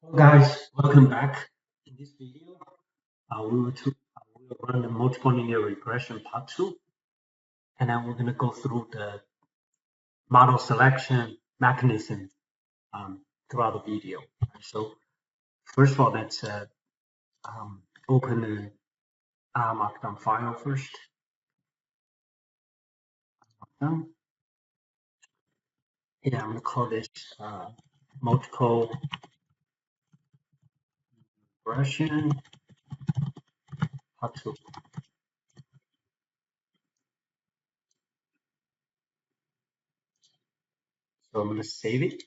Hello guys, welcome back. In this video, we will run the multiple linear regression part 2, and then we're going to go through the model selection mechanism throughout the video. So first of all, let's open the Markdown file first. Markdown. Yeah, I'm going to call this multiple regression part 2. So I'm going to save it.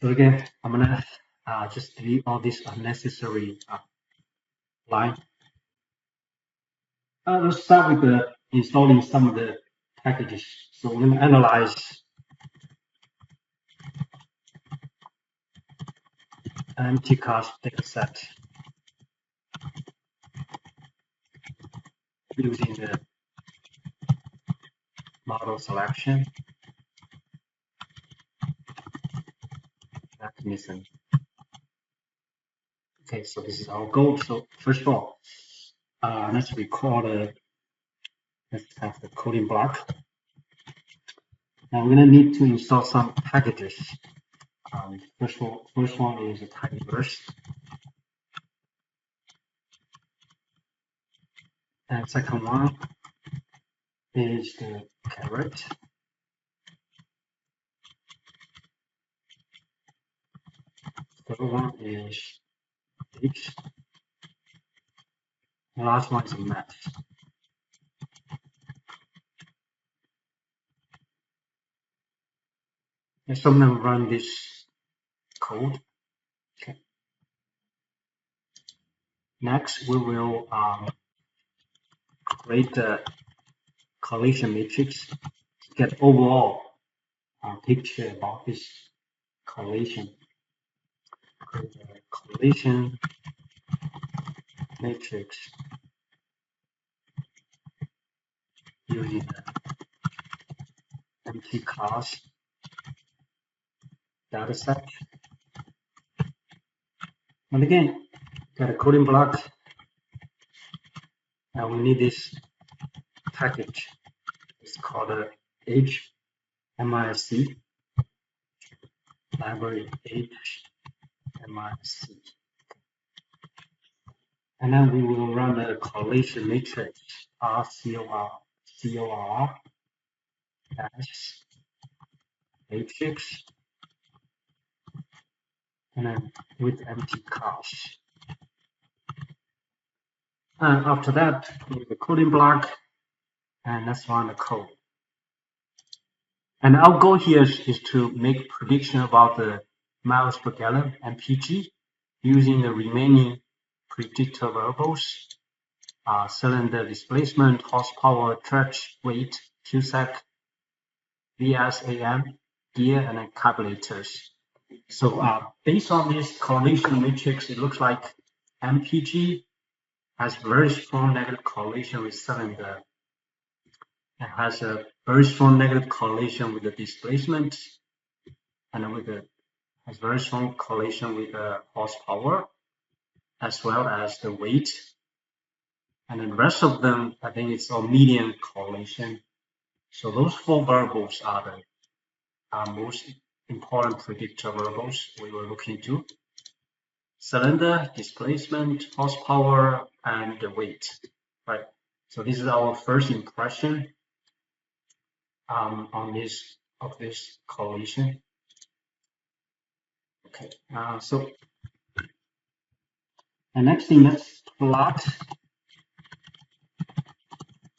So again, I'm going to just delete all this unnecessary line. Let's start with installing some of the packages. So we're going to analyze an empty cast dataset using the model selection mechanism. Okay, so this is our goal. So first of all, let's have the coding block. Now we're going to need to install some packages. First one is a tidyverse, and second one is the carrot. Third one is H. The last one is a map. Let's now run this code. Okay. Next, we will create the correlation matrix to get overall picture about this correlation. Create a correlation matrix using the empty class dataset. And again, got a coding block. Now we need this package. It's called a HMIC library HMIC. And then we will run the correlation matrix RCOR dash matrix, and then with empty cache. And after that, with the coding block, and let's run the code. And our goal here is to make prediction about the miles per gallon MPG using the remaining predictor variables, cylinder displacement, horsepower, track weight, QSEC, VSAM, gear, and then carburetors. So based on this correlation matrix, it looks like MPG has very strong negative correlation with cylinder. It has a very strong negative correlation with the displacement, and has very strong correlation with the horsepower, as well as the weight. And then the rest of them, I think it's all median correlation. So those four variables are the most important predictor variables we were looking to. Cylinder, displacement, horsepower, and the weight, right? So this is our first impression on this correlation. Okay, so the next thing, let's plot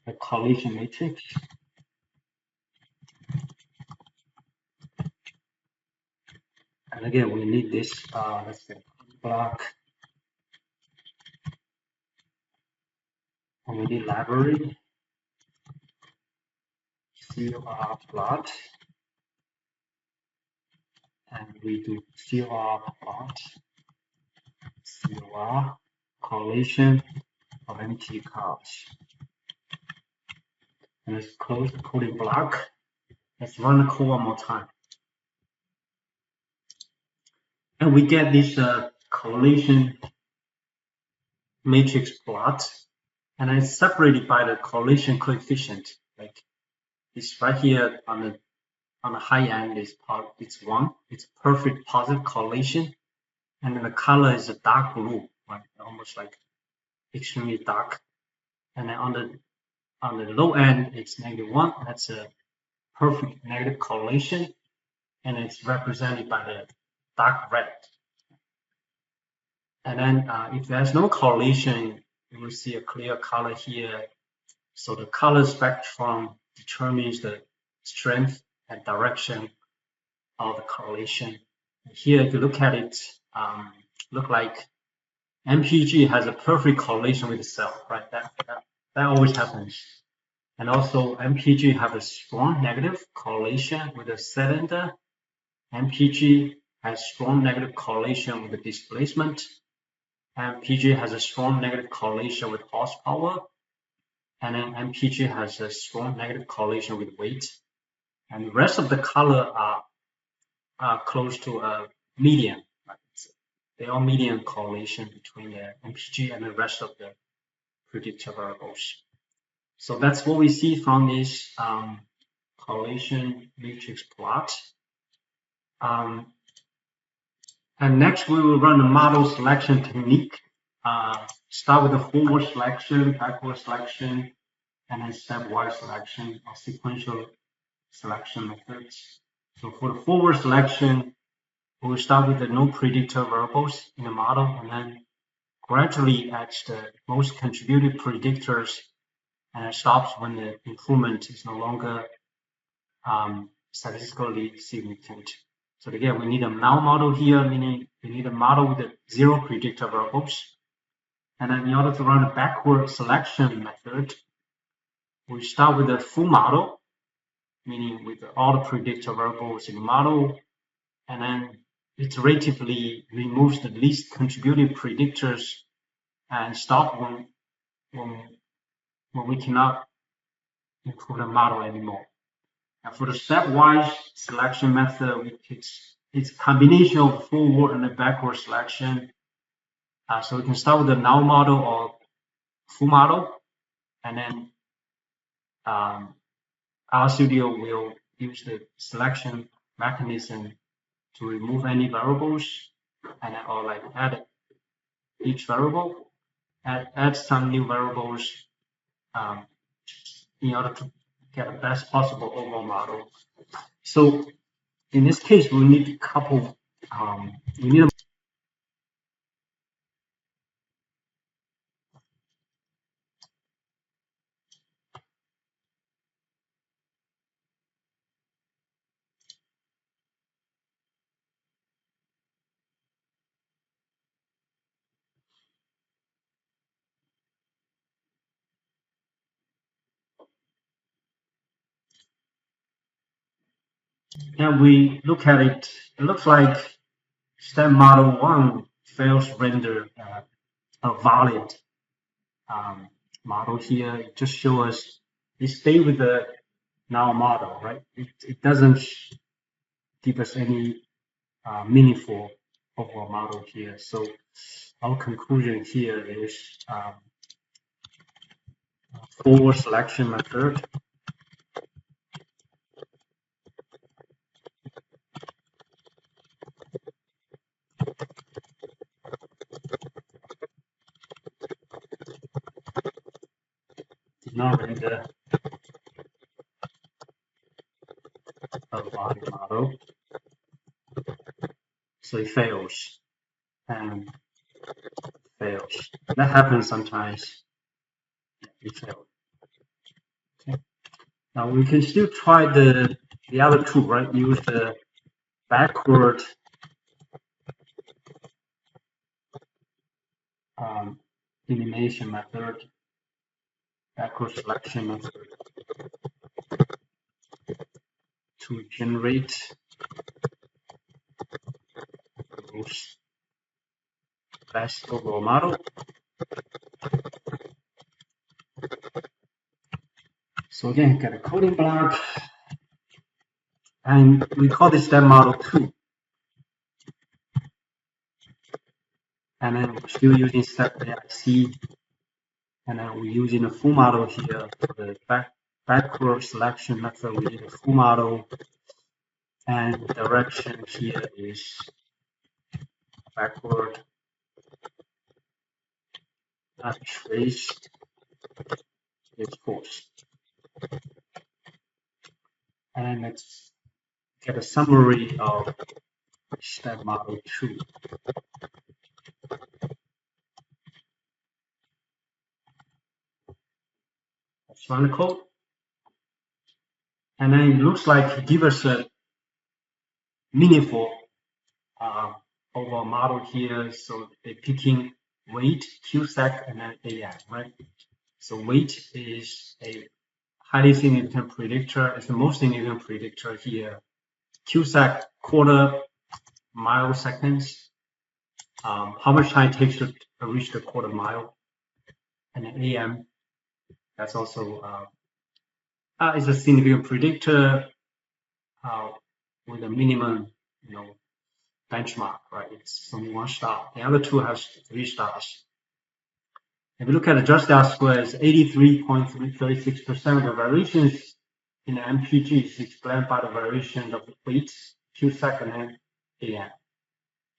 the correlation matrix. And again, we need this, let's say, block. And we need library, COR plot. And we do COR plot, COR correlation of empty cars. And let's close the coding block. Let's run the code one more time. And we get this correlation matrix plot, and it's separated by the correlation coefficient. Like it's right here on the high end is it's 1. It's perfect positive correlation, and then the color is a dark blue, right? Almost like extremely dark. And then on the low end, it's -1. That's a perfect negative correlation, and it's represented by the dark red. And then if there's no correlation, you will see a clear color here. So the color spectrum determines the strength and direction of the correlation. Here, if you look at it, look like MPG has a perfect correlation with the cell, right? That always happens. And also MPG have a strong negative correlation with the cylinder. MPG has strong negative correlation with the displacement. MPG has a strong negative correlation with horsepower. And then MPG has a strong negative correlation with weight. And the rest of the color are close to a median. Right? They're all median correlation between the MPG and the rest of the predictor variables. So that's what we see from this correlation matrix plot. And next we will run the model selection technique. Start with the forward selection, backward selection, and then stepwise selection or sequential selection methods. So for the forward selection, we will start with the no predictor variables in the model and then gradually add the most contributed predictors, and it stops when the improvement is no longer statistically significant. So again, we need a null model here, meaning we need a model with the 0 predictor variables. And then in order to run a backward selection method, we start with a full model, meaning with all the predictor variables in the model, and then iteratively removes the least contributed predictors and stop when we cannot improve the model anymore. And for the stepwise selection method, it's a combination of forward and a backward selection. So we can start with the null model or full model, and then RStudio will use the selection mechanism to remove any variables, and then, or like add each variable, add some new variables in order to get the best possible overall model. So in this case, we need to couple. We need a and we look at it. It looks like step model 1 fails render a valid model here. It just shows us it stay with the null model, right? It doesn't give us any meaningful overall model here. So our conclusion here is forward selection method did not render a valid model, so it fails and fails. That happens sometimes. It failed. Okay. Now we can still try the other two, right? Use the backward elimination method, backward selection method to generate the most best overall model. So again, get a coding block, and we call this step model 2. And then we're still using step AIC. And then we're using a full model here for the backward selection method. We need a full model. And direction here is backward. Trace is force. And let's get a summary of step model 2. Let's run the code. And then it looks like it gives us a meaningful overall model here. So they're picking weight, QSAC, and then AM, right? So weight is a highly significant predictor. It's the most significant predictor here. QSAC, quarter mile seconds. How much time it takes to reach the quarter mile. And then AM, that's also is a significant predictor with a minimum, benchmark, right? It's only 1 star. The other two has 3 stars. If you look at the just R square, it's 83.36% of the variations in the MPG is explained by the variation of the weight, QSAC, and AM,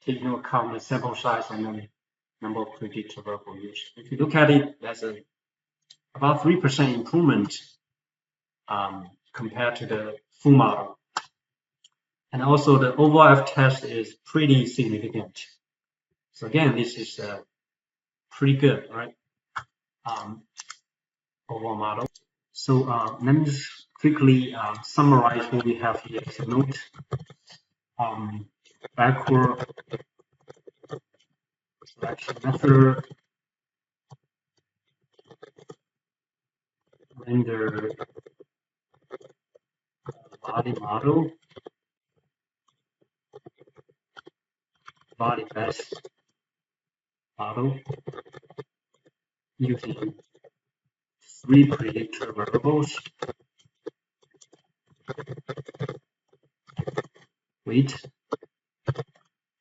taking into account the sample size and the number of predictor variable used. If you look at it, there's about 3% improvement compared to the full model. And also the overall F test is pretty significant. So again, this is pretty good, right? Overall model. So let me just quickly summarize what we have here. So note backward selection method, render body model, body best model using 3 predictor variables: weight,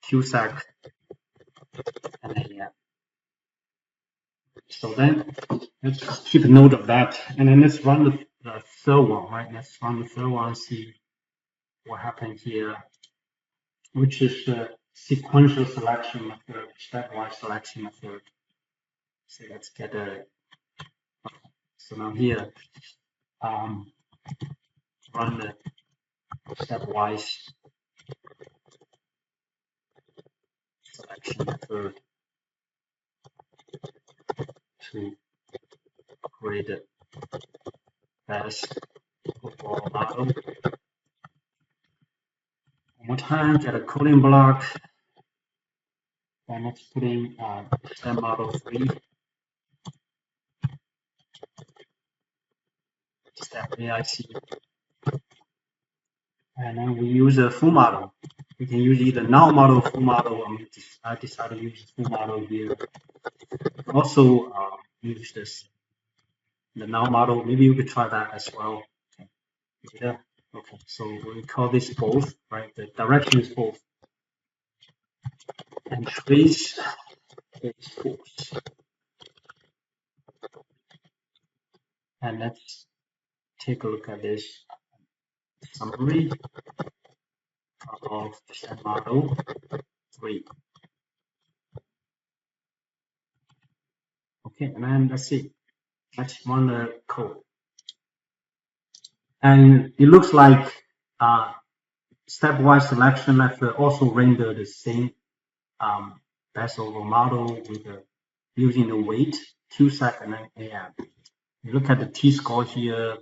QSAC, and AM. So then let's keep a note of that, and then let's run the third one, right? Let's run the third one, see what happened here, which is the sequential selection method, stepwise selection method. So let's get a. So now here, run the stepwise selection method to create the best overall model. One more time, get a coding block. And let's put in step model 3. Step AIC. And then we use a full model. We can use either null model or full model. I decided to use full model here. Also use the null model. Maybe you could try that as well. Okay. Yeah. Okay. So we call this both, right? The direction is both. And trace is force. And let's take a look at this summary of step model 3. Okay, and then let's see. Let's run the code. And it looks like stepwise selection method also render the same best overall model with using the weight, QSAC, and then AM. You look at the t-score here,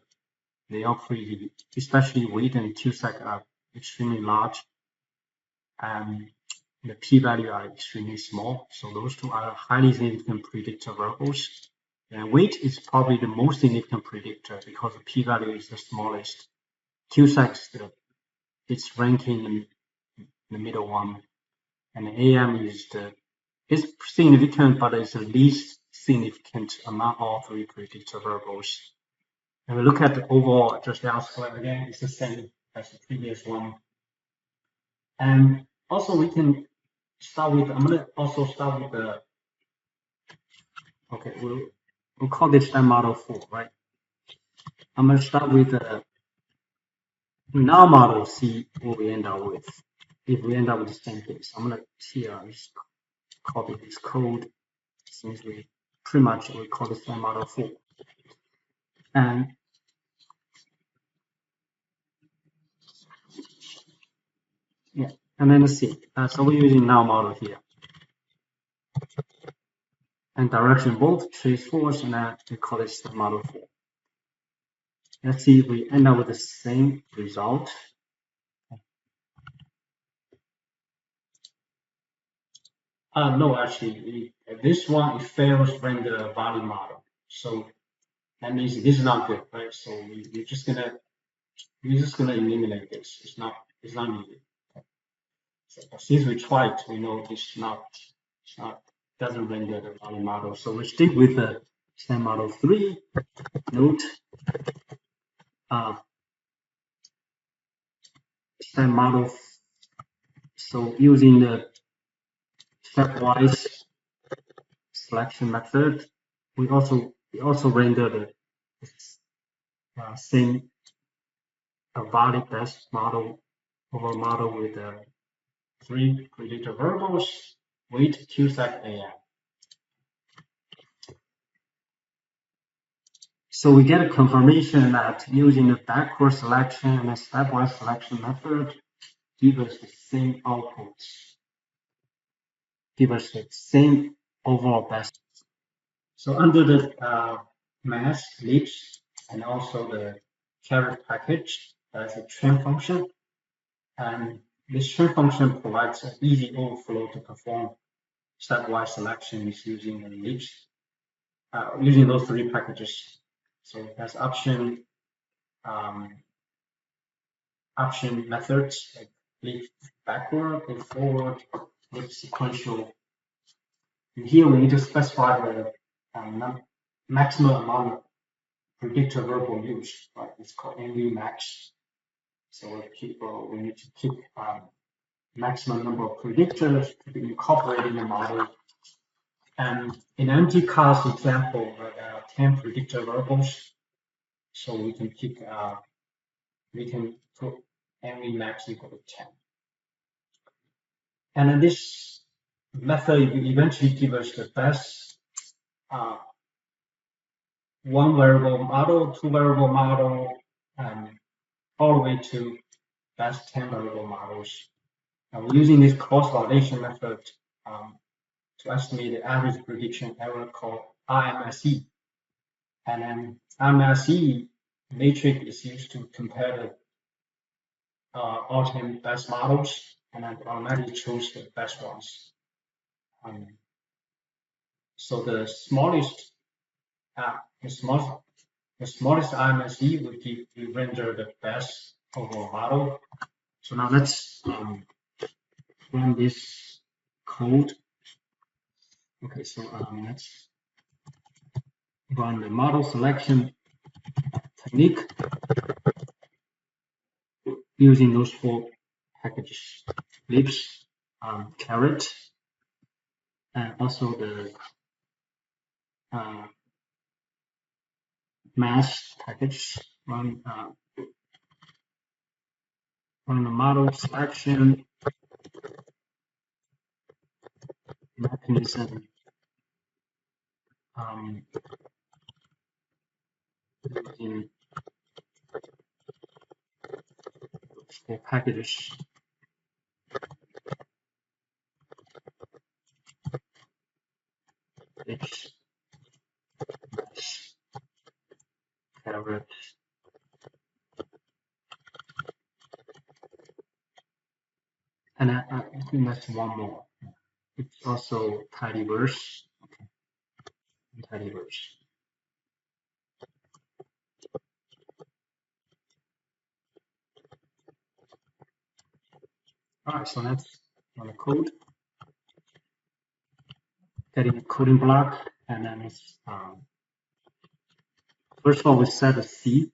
they are pretty, especially weight and QSAC are extremely large, and the p-value are extremely small. So those two are highly significant predictor variables. And weight is probably the most significant predictor because the p-value is the smallest. QSAC it's ranking in the middle one, and AM is it's significant, but it's the least significant among all 3 predictor variables. And we look at the overall just R square again, it's the same as the previous one. And also we can start with, I'm gonna also start with the, okay, we'll call this time model 4, right? I'm gonna start with the null model, see what we end up with. If we end up with the same thing, so I'm gonna here just copy this code since we pretty much we call this time model 4. And yeah, and then let's see. So we're using null model here. And direction both trace force, and then we call it step model 4. Let's see if we end up with the same result. No, actually, this one it fails render body model. So that means this is not good, right? So we're just gonna eliminate this. It's not needed. So since we tried, we know it's not doesn't render the body model. So we stick with the step model 3. Note step model. So using the stepwise selection method, we also render the same body best model over model with 3 predictor variables, weight, Q-sec, AM. So we get a confirmation that using the backward selection and the stepwise selection method give us the same outputs, give us the same overall best. So under the mass, lips, and also the carrot package, there's a train function, and this train function provides an easy overflow to perform stepwise selections using the lips, using those 3 packages. So there's option methods like leap backward, go forward, with sequential. And here we need to specify the maximum amount of predictor variable used, right? It's called NV max. So we need to keep maximum number of predictors to be incorporated in the model. And in empty class example, there are 10 predictor variables. So we can keep we can put NV max equal to 10. And then this method will eventually give us the best 1 variable model, 2 variable model, and all the way to best 10 variable models. And we're using this cross validation method to estimate the average prediction error called RMSE. And then RMSE matrix is used to compare the all 10 best models, and then automatically choose the best ones. So the smallest RMSE will render the best overall model. So now let's run this code. Okay, so let's run the model selection technique using those 4 packages: lips, carrot, and also the mass package. Run the model selection mechanism using 4 packages. Lips, mass, carrot, and I think that's one more. It's also tidyverse. Okay, tidyverse. All right, so let's run the code. Getting a coding block, and then it's first of all we set a seed,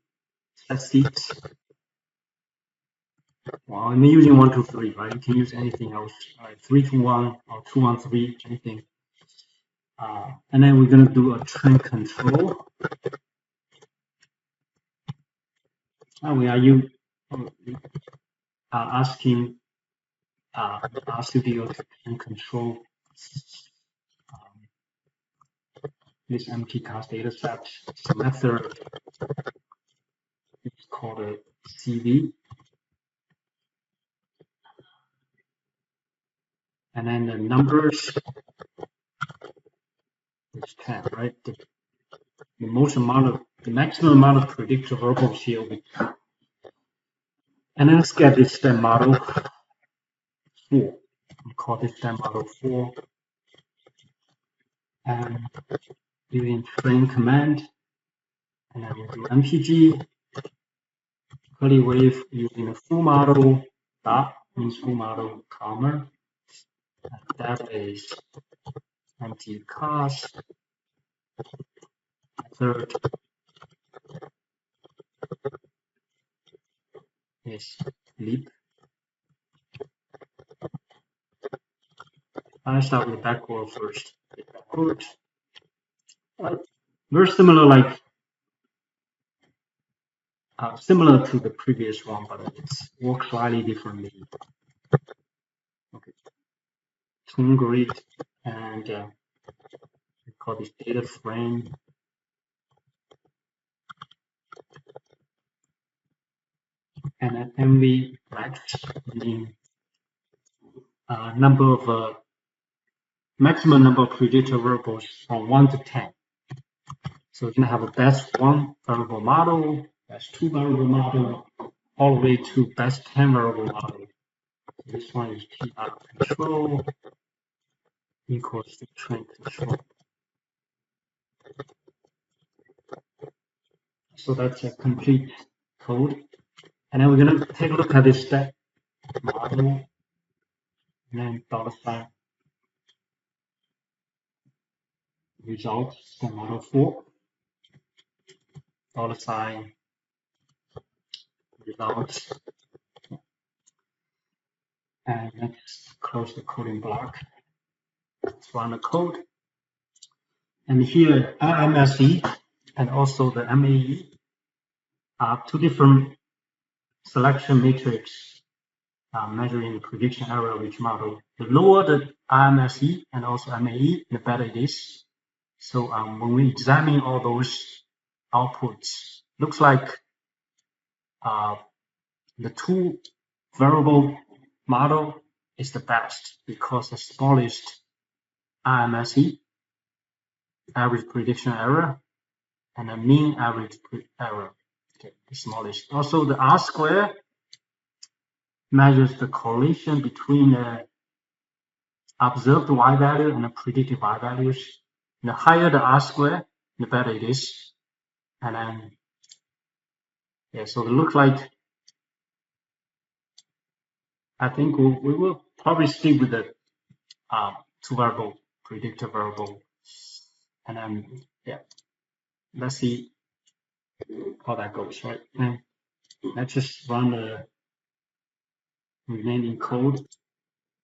Well, I'm using 1, 2, 3, right? You can use anything else, 3, 2, 1, or 2, 1, 3, anything. And then we're going to do a trend control. And we are asking RStudio to control this empty cast data set. So method is called a CV. And then the numbers is 10, right? The maximum amount of predictor variables here will be 10. And then let's get this STEM model 4. We call this STEM model 4. And using train command, and then we'll do MPG, curly wave using the full model, dot means full model, comma, and that is empty cast, third is leap. I start with backward first. Backward. Very similar, like similar to the previous one, but it works slightly differently. Okay, tune grid, and we call this data frame. And then MV max, meaning number of maximum number of predictor variables from 1 to 10. So we're going to have a best 1 variable model, best 2 variable model, all the way to best 10 variable model. So this one is PR control equals to train control. So that's a complete code. And then we're going to take a look at this step model, and then $sign results, step model 4, $sign results. And let's close the coding block. Let's run the code. And here, RMSE and also the MAE are two different selection matrix measuring the prediction error of each model. The lower the RMSE and also MAE, the better it is. So when we examine all those outputs, looks like the 2 variable model is the best because the smallest RMSE, average prediction error, and the mean average error, okay, the smallest. Also, the R square measures the correlation between the observed Y value and the predicted Y values. And the higher the R square, the better it is. And then, yeah, so it looks like, I think we will probably stick with the 2 variable predictor variable. And then, yeah, let's see how that goes, right? And let's just run the remaining code.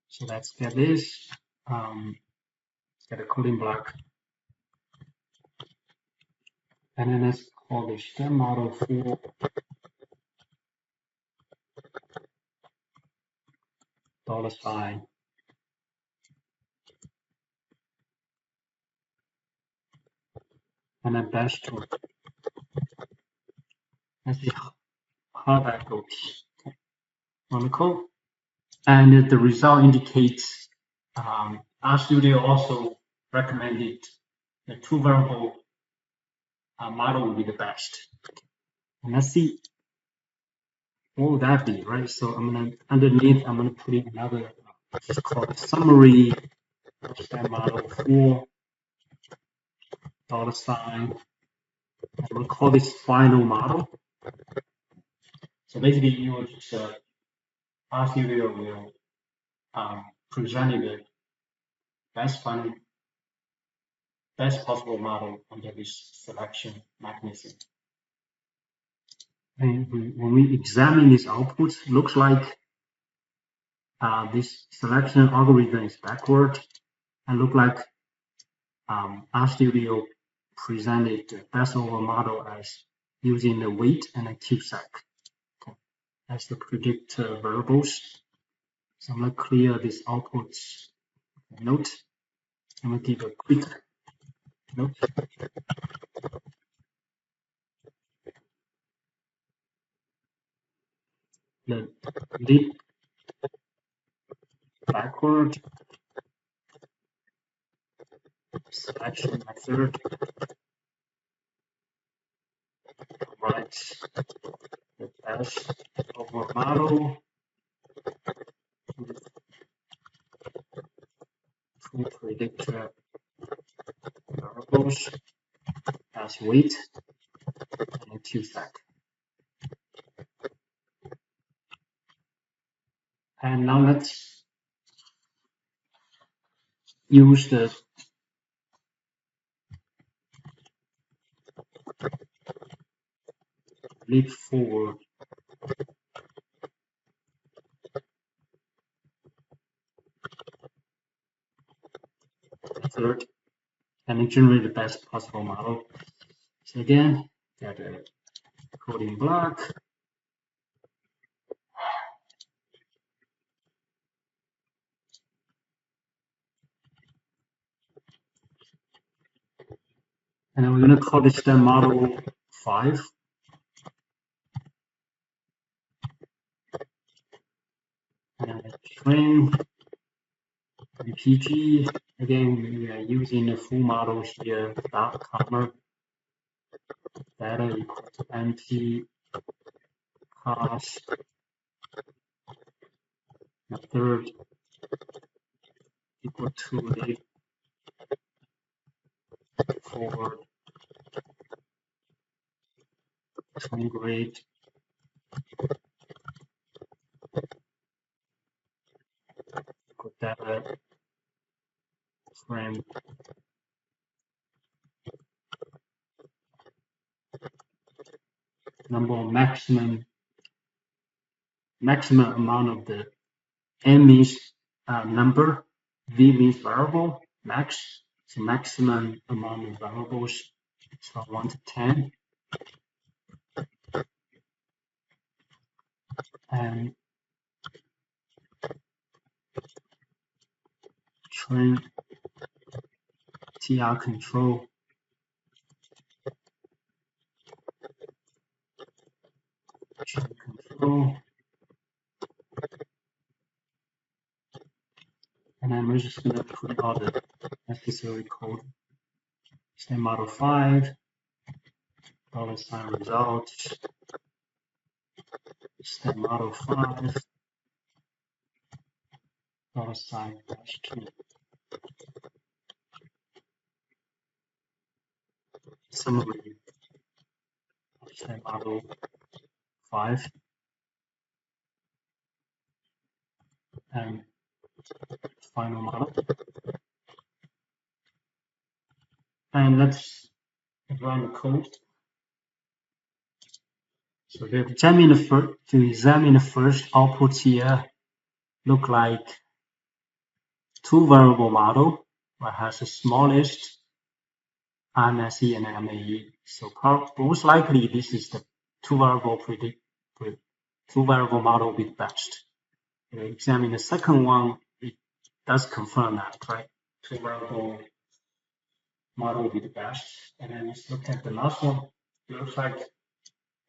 So let's get this, get a coding block. And then let's call the STEM model 4 $sign. And then dash 2. Let's see how that goes. Okay. On the code. And the result indicates RStudio also recommended the 2 variable model will be the best. And let's see what would that be, right? So I'm gonna underneath I'm gonna put in another it's called summary STEM model 4 $sign. I'm gonna call this final model. So basically you will just RStudio will present the best possible model under this selection mechanism. And when we examine these outputs, looks like this selection algorithm is backward, and look like RStudio presented the best over model as using the weight and the CubeSat as the predictor variables. So I'm going to clear this outputs note. I'm going to give a quick note. The leap backward selection method provides the best over model with two predictor variables as weight and CubeSat. And now let's use the leap forward method and generate the best possible model. So again, get a coding block. And then we're going to call this then model 5. And train MPG. Again, we are using the full model here, dot comma data equal to MP cost method equal to leap forward train grade equal data frame number of maximum amount of the n means number, v means variable, max, so maximum amount of variables, so 1 to 10, and train TR control and then we're just going to put all the necessary code. Same model 5, $ results, same model 5, $-2. Summary of same model 5 and final model. And let's run the code. So to examine the first outputs here, look like two variable model that has the smallest MSE and MAE. So most likely this is the two variable model with best. Examine the second one, it does confirm that, right? Two variable model with best. And then let's look at the last one. It looks like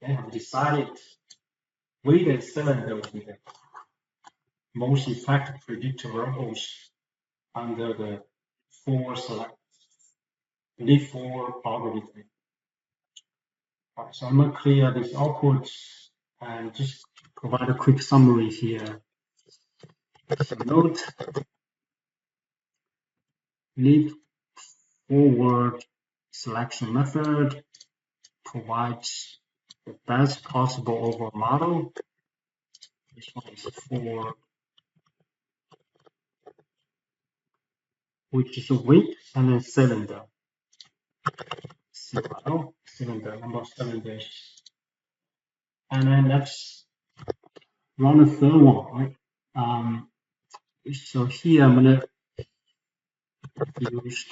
they have decided weighted cylinder will be the most effective predictor variables under the leap forward algorithm. Right, so I'm going to clear these outputs and just provide a quick summary here. So note, leap forward selection method provides the best possible over model. This one is for which is a weight and then cylinder. Cylinder, number of cylinders. And then let's run the third one, right? So here I'm gonna use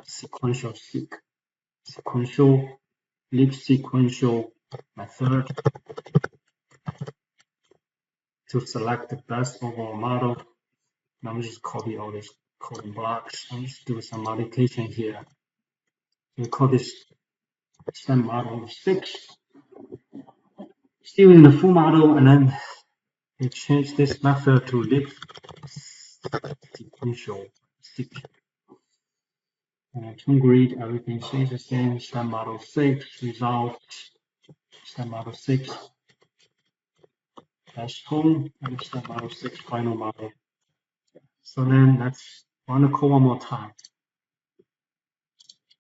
sequential lip sequential method to select the best overall model. Now I'm just copy all these coding blocks and just do some modification here. We call this stem model 6. Still in the full model, and then we change this method to lip sequential. Tune grid, everything stays the same. Stem model 6 result. Stem model 6 dash home, and stem model 6 final model. So then let's run the code one more time.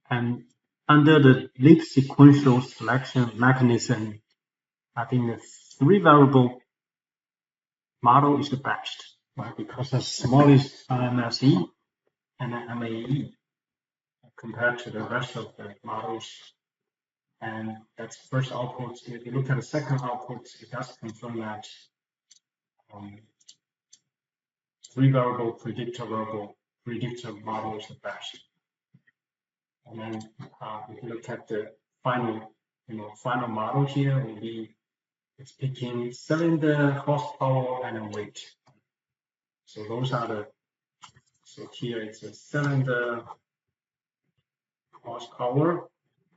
And under the lip sequential selection mechanism, I think the 3 variable model is the best, right? Because the smallest MSE and then MAE compared to the rest of the models. And that's first output. If you look at the second output, it does confirm that 3 variable predictor model is the best. And then if you look at the final model here, it's picking cylinder, horsepower, and weight. So those are the, so here it's a cylinder, horsepower,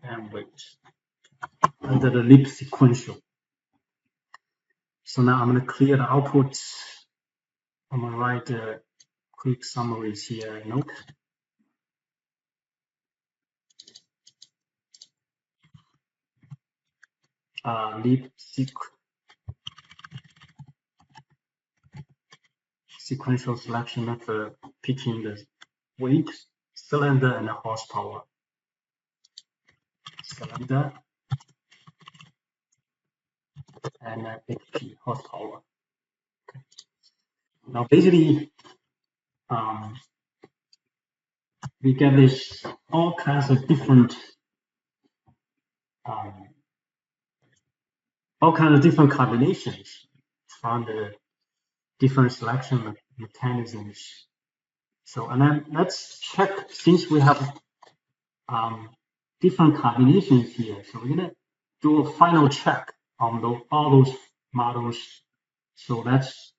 and weight under the lip sequential. So now I'm going to clear the outputs. I'm going to write the quick summaries here. Note. Lip sequential selection method picking the weight, cylinder, and the horsepower. Cylinder and HP horsepower. Okay. Now basically, we get this all kinds of different combinations from the different selection mechanisms. So, and then let's check, since we have different combinations here. So we're gonna do a final check on all those models. So let's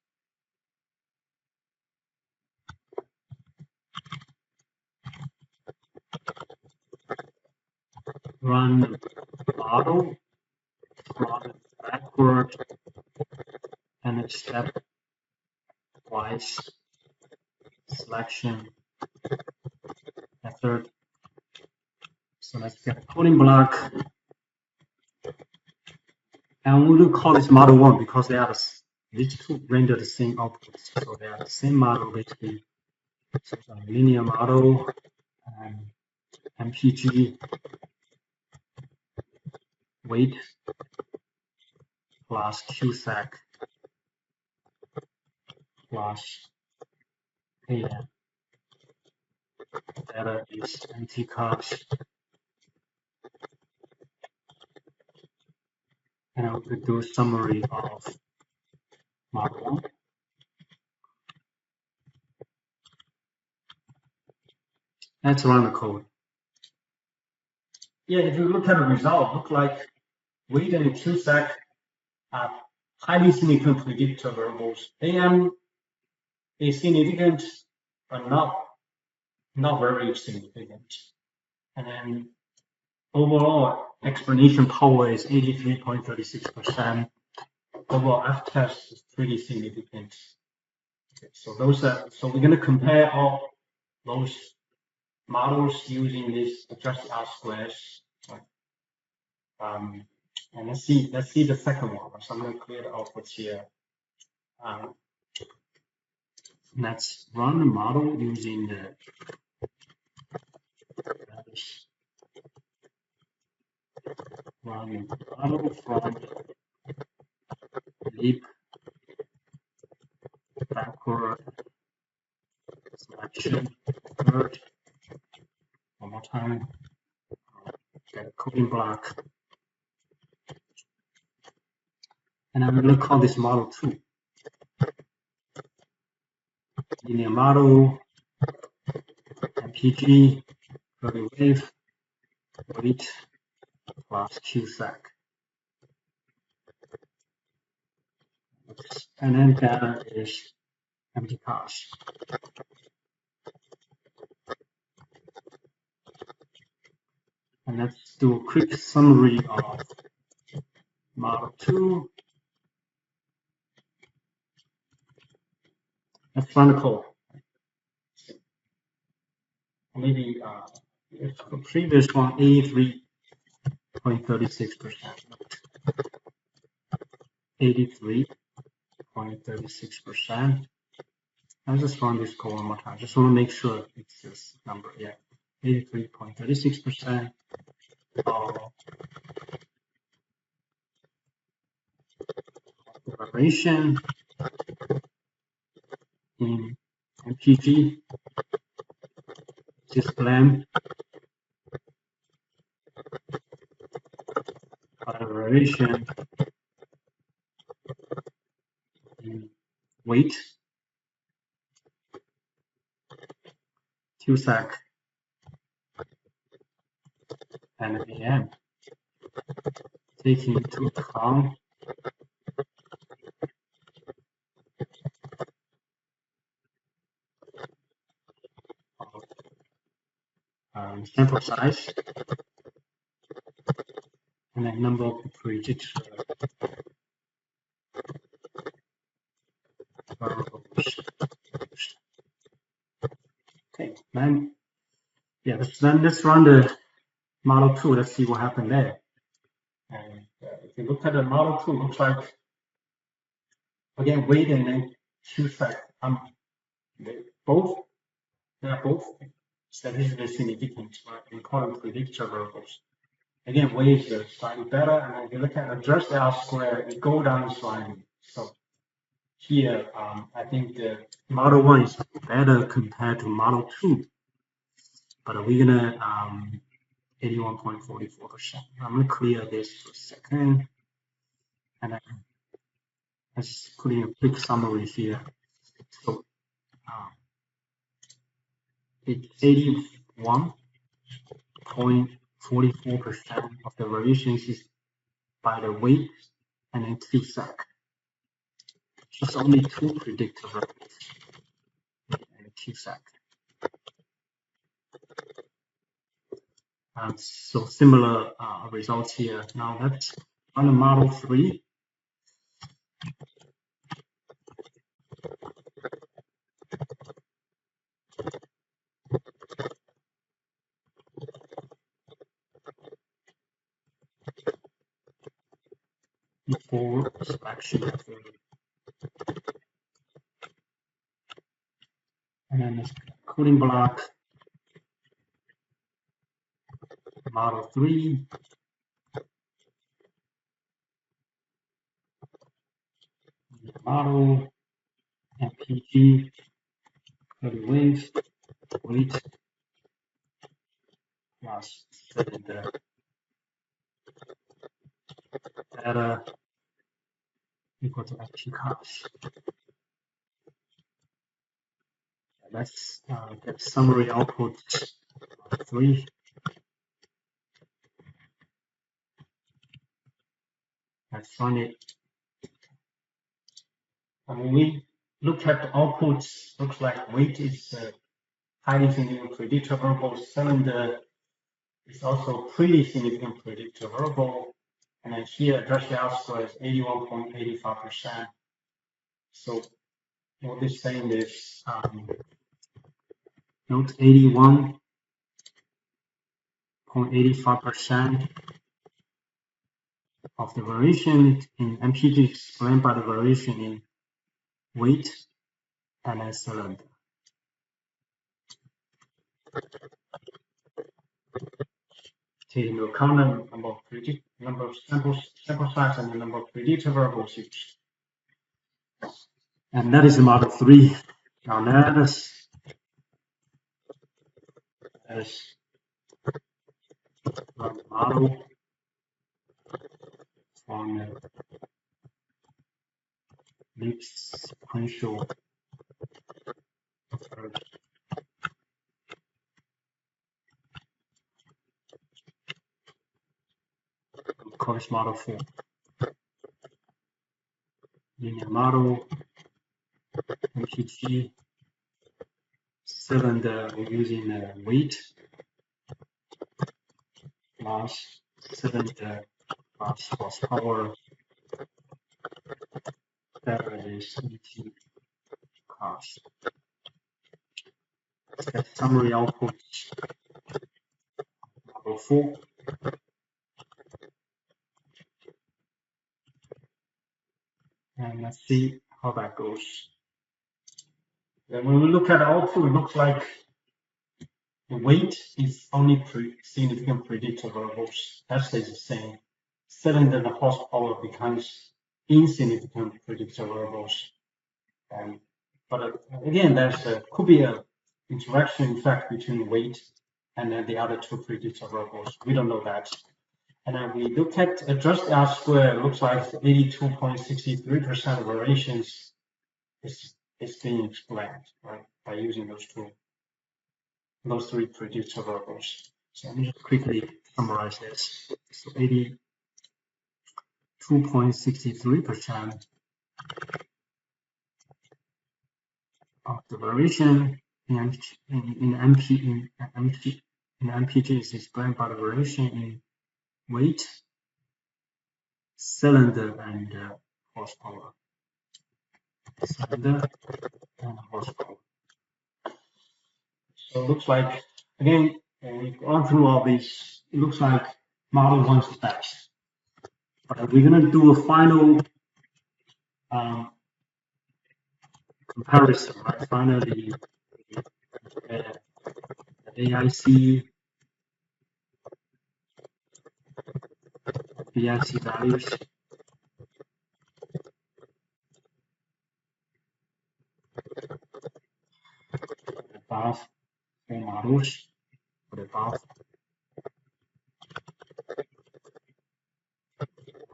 run the model, run backward, and a stepwise selection method. So let's get a coding block. And we will call this model 1 because they are these two render the same outputs. So they are the same model basically. So it's a linear model and MPG weight plus QSAC plus AM. Data is anti-cost. And I will do a summary of model 1. Let's run the code. Yeah, if you look at the result, look like weight and QSAC are highly significant predictor variables. AM is significant, but not very significant. And then overall explanation power is 83.36%. Overall F-test is pretty significant. Okay, so so we're going to compare all those models using this adjusted R-squares. And let's see the second one. So I'm going to clear the outputs here. Let's run the model using the run the model from lip backward selection method. One more time. coding block. And I'm going to call this model 2. Linear model, MPG, curly wave, weight, plus QSAC. And then data is empty cache. And let's do a quick summary of model 2. Let's run the code. Maybe the previous one, 83.36%. 83.36%. I'll just run this code one more time. Just want to make sure it's this number. Yeah, 83.36% of the vibration in MPG is blend by the variation in weight, QSAC, and AM, taking into account sample size and the number of predicted variables. Okay, then yeah, let's run the model 2. Let's see what happened there. And if you look at the model 2, looks like again weight and then QSAC. They are both statistically significant in calling predictor variables. Again, weight is slightly better, and if you look at adjusted R square, it go down slightly. So here, I think the model 1 is better compared to model 2, but we're gonna 81.44%. I'm gonna clear this for a second, and then let's put in a quick summary here. So it's 81.44% of the variations is by the weight and then QSAC. Just only 2 predictor variables and QSAC. So similar results here. Now let's run the model 3. For selection and then this coding block, model 3, model, MPG, curly wave, weight, plus the data equal to empty cache. Let's get summary output 3. Let's run it. And when we look at the outputs, looks like weight is highly significant predictor variable. Cylinder is also pretty significant predictor variable. And then here, adjusted R square is 81.85%. So what this saying is, note 81.85% of the variation in MPG is explained by the variation in weight and then cylinder. Taking into account the number of sample size and the number of predictor variables used. And that is the model 3. Now let us run the model. on mixed sequential course model 4. Linear model, MPG, cylinder, we're using weight plus cylinder plus horsepower. That is ET cost. That summary output model 4. And let's see how that goes. Then when we look at the output, it looks like the weight is only significant predictor variables. That stays the same. Cylinder and horsepower becomes insignificant predictor variables. But again, there's could be an interaction effect between weight and then the other two predictor variables. We don't know that. And then we look at adjusted R square. It looks like 82.63% variations is being explained, right, by using those three predictor variables. So let me just quickly summarize this. So 82.63% of the variation in MPG is explained by the variation in weight, cylinder, and horsepower. Cylinder and horsepower. So it looks like, again, we've gone through all these. It looks like model 1's the best. But we're going to do a final comparison, right? Finally, the AIC, BIC values. Above 4 models, for the above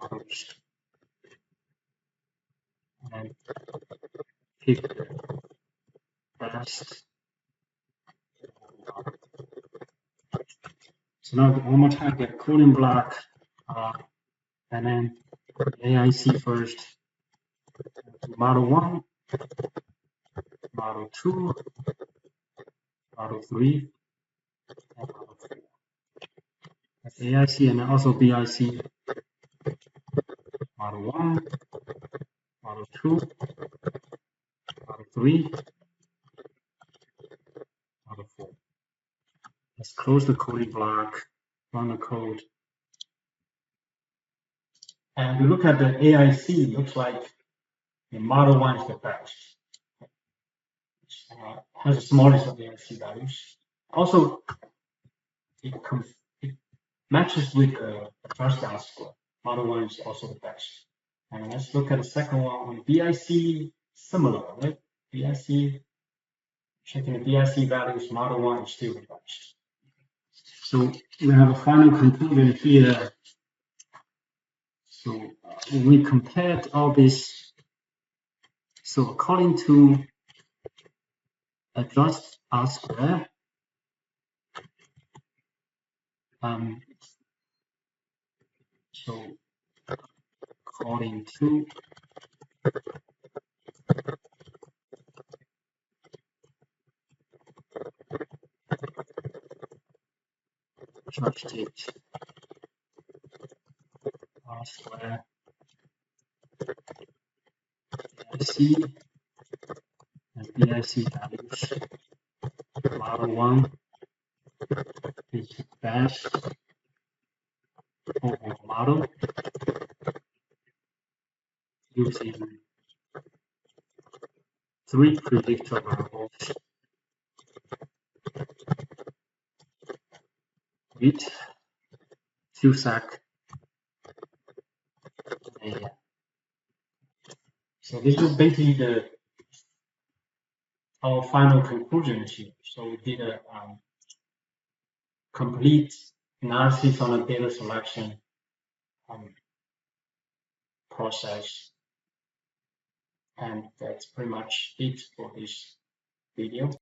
models, and pick the best. So now one more time, get cooling block, and then AIC first. Model 1, Model 2, Model 3, and Model 4. That's AIC and also BIC. Model 1, Model 2, Model 3, Model 4. Let's close the coding block, run the code. And we look at the AIC, it looks like the Model 1 is the best. Has the smallest of the AIC values. Also, it matches with the adjusted R square. Model 1 is also the best. And let's look at the second one on BIC, similar, right? BIC, checking the BIC values, Model 1 is still the best. So we have a final conclusion here. So when we compared all this, so according to adjusted R square, so according to adjusted R square BIC and BIC values, Model 1 is the best overall model using 3 predictor variables: weight, Cusack, and so this is basically our final conclusion here. So we did a complete analysis on a data selection process. And that's pretty much it for this video.